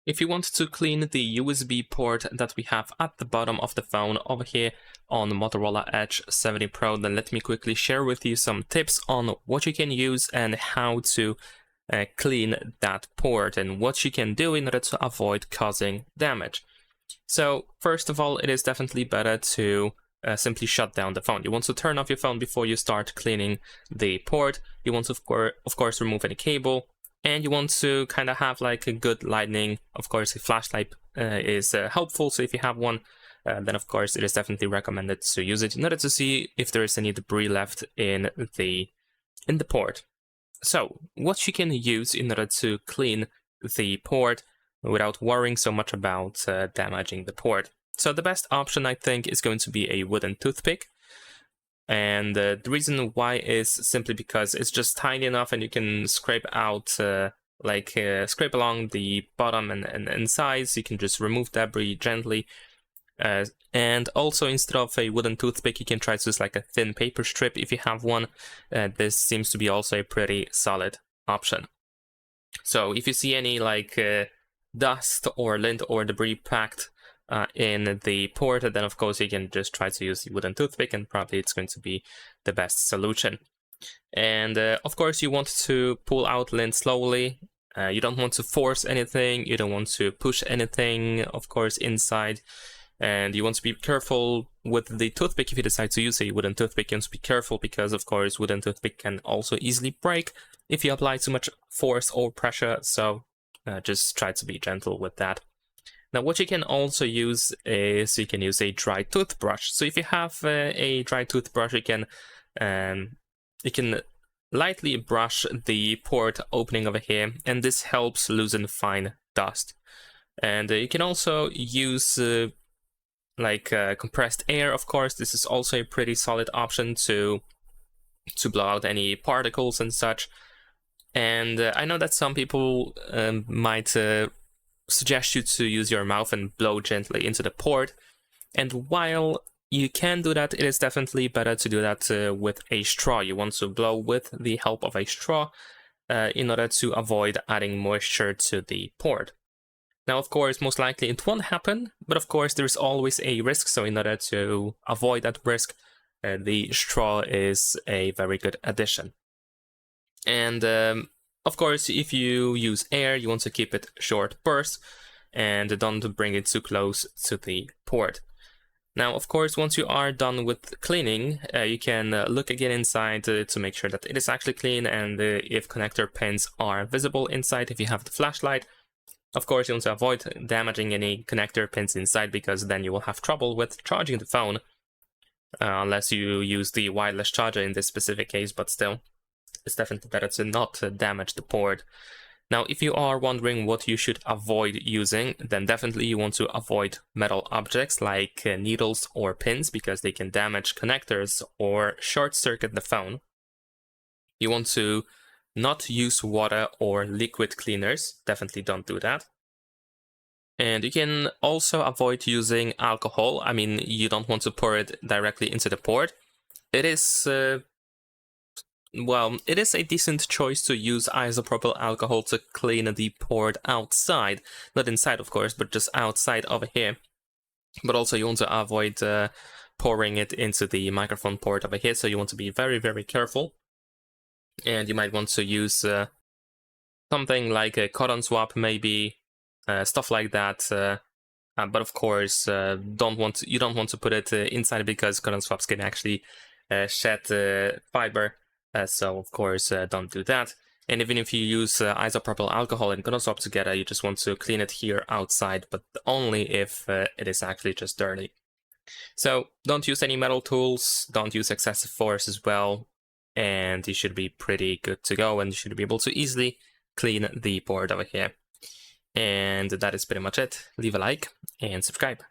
if you want to clean the USB port that we have at the bottom of the phone over here on Motorola Edge 70 Pro, then let me quickly share with you some tips on what you can use and how to clean that port and what you can do in order to avoid causing damage. So first of all, it is definitely better to simply shut down the phone. You want to turn off your phone before you start cleaning the port. You want to, of course, remove any cable. And you want to kind of have like a good lighting. Of course, a flashlight is helpful. So if you have one, then of course it is definitely recommended to use it in order to see if there is any debris left in the port. So what you can use in order to clean the port without worrying so much about damaging the port. So the best option, I think, is going to be a wooden toothpick. And the reason why is simply because it's just tiny enough and you can scrape out, scrape along the bottom and sides. You can just remove debris gently. And also, instead of a wooden toothpick, you can try to use like a thin paper strip if you have one. This seems to be also a pretty solid option. So if you see any like dust or lint or debris packed in the port, then of course you can just try to use the wooden toothpick and probably it's going to be the best solution. And of course you want to pull out lint slowly. You don't want to force anything, you don't want to push anything, of course, inside. And you want to be careful with the toothpick. If you decide to use a wooden toothpick, you want to be careful because of course wooden toothpick can also easily break if you apply too much force or pressure. So just try to be gentle with that. Now, what you can also use is you can use a dry toothbrush. So if you have a dry toothbrush, you can lightly brush the port opening over here, and this helps loosen fine dust. And you can also use compressed air. Of course, this is also a pretty solid option to blow out any particles and such. And I know that some people might suggest you to use your mouth and blow gently into the port. And while you can do that, it is definitely better to do that with a straw. You want to blow with the help of a straw in order to avoid adding moisture to the port. Now, of course, most likely it won't happen, but of course there is always a risk. So in order to avoid that risk, the straw is a very good addition. And of course, if you use air, you want to keep it short bursts and don't bring it too close to the port. Now, of course, once you are done with cleaning, you can look again inside to make sure that it is actually clean and if connector pins are visible inside, if you have the flashlight. Of course, you want to avoid damaging any connector pins inside because then you will have trouble with charging the phone, unless you use the wireless charger in this specific case, but still, it's definitely better to not damage the port. Now, if you are wondering what you should avoid using, then definitely you want to avoid metal objects like needles or pins because they can damage connectors or short circuit the phone. You want to not use water or liquid cleaners. Definitely don't do that. And you can also avoid using alcohol. I mean, you don't want to pour it directly into the port. It is it is a decent choice to use isopropyl alcohol to clean the port outside. Not inside, of course, but just outside over here. But also you want to avoid pouring it into the microphone port over here, so you want to be very, very careful. And you might want to use something like a cotton swab, maybe, stuff like that. But of course, you don't want to put it inside because cotton swabs can actually shed fiber. So of course, don't do that. And even if you use isopropyl alcohol and cotton swab together, you just want to clean it here outside, but only if it is actually just dirty. So don't use any metal tools, don't use excessive force as well, and you should be pretty good to go, and you should be able to easily clean the board over here. And that is pretty much it. Leave a like and subscribe.